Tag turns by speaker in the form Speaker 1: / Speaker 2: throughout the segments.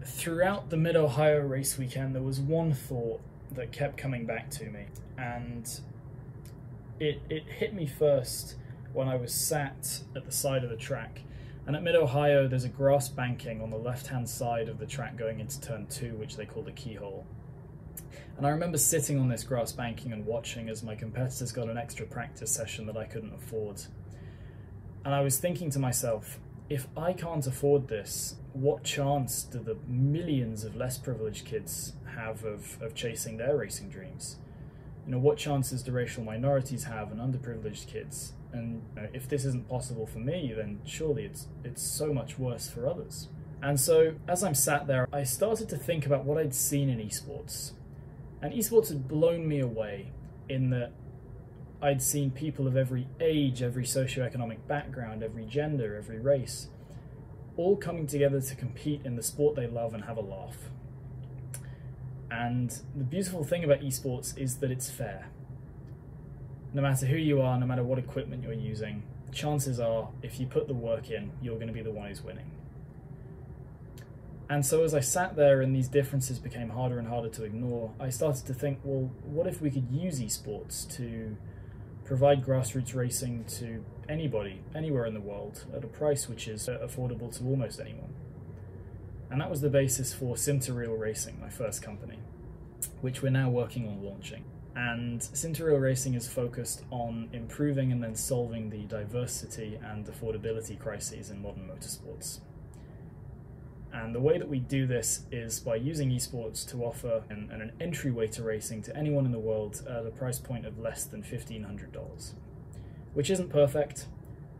Speaker 1: throughout the Mid-Ohio race weekend, there was one thought that kept coming back to me, and it hit me first when I was sat at the side of the track. And at Mid-Ohio, there's a grass banking on the left-hand side of the track going into turn 2, which they call the keyhole. And I remember sitting on this grass banking and watching as my competitors got an extra practice session that I couldn't afford. And I was thinking to myself, if I can't afford this, what chance do the millions of less privileged kids have of chasing their racing dreams? You know, what chances do racial minorities have and underprivileged kids? And you know, if this isn't possible for me, then surely it's so much worse for others. And so as I'm sat there, I started to think about what I'd seen in esports. And esports had blown me away in that I'd seen people of every age, every socioeconomic background, every gender, every race, all coming together to compete in the sport they love and have a laugh. And the beautiful thing about esports is that it's fair. No matter who you are, no matter what equipment you're using, chances are, if you put the work in, you're going to be the one who's winning. And so as I sat there and these differences became harder and harder to ignore, I started to think, well, what if we could use esports to provide grassroots racing to anybody, anywhere in the world, at a price which is affordable to almost anyone? And that was the basis for Sim2Real Racing, my first company, which we're now working on launching. And Sim2Real Racing is focused on improving and then solving the diversity and affordability crises in modern motorsports. And the way that we do this is by using esports to offer an entryway to racing to anyone in the world at a price point of less than $1,500, which isn't perfect.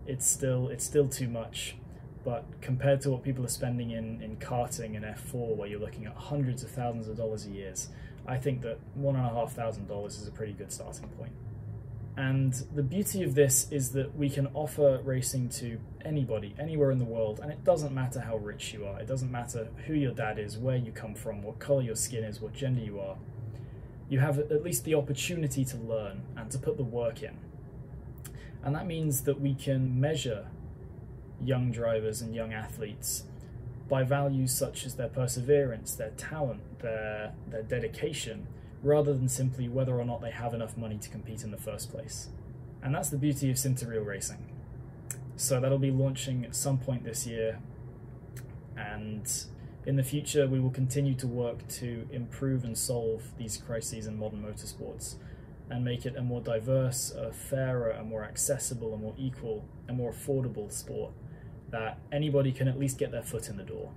Speaker 1: It's still too much, but compared to what people are spending in karting and F4, where you're looking at hundreds of thousands of dollars a year, I think that $1,500 is a pretty good starting point. And the beauty of this is that we can offer racing to anybody, anywhere in the world, and it doesn't matter how rich you are, it doesn't matter who your dad is, where you come from, what colour your skin is, what gender you are. You have at least the opportunity to learn and to put the work in. And that means that we can measure young drivers and young athletes by values such as their perseverance, their talent, their dedication, rather than simply whether or not they have enough money to compete in the first place. And that's the beauty of Sim2Real Racing. So that'll be launching at some point this year, and in the future we will continue to work to improve and solve these crises in modern motorsports and make it a more diverse, a fairer, a more accessible, a more equal, a more affordable sport that anybody can at least get their foot in the door.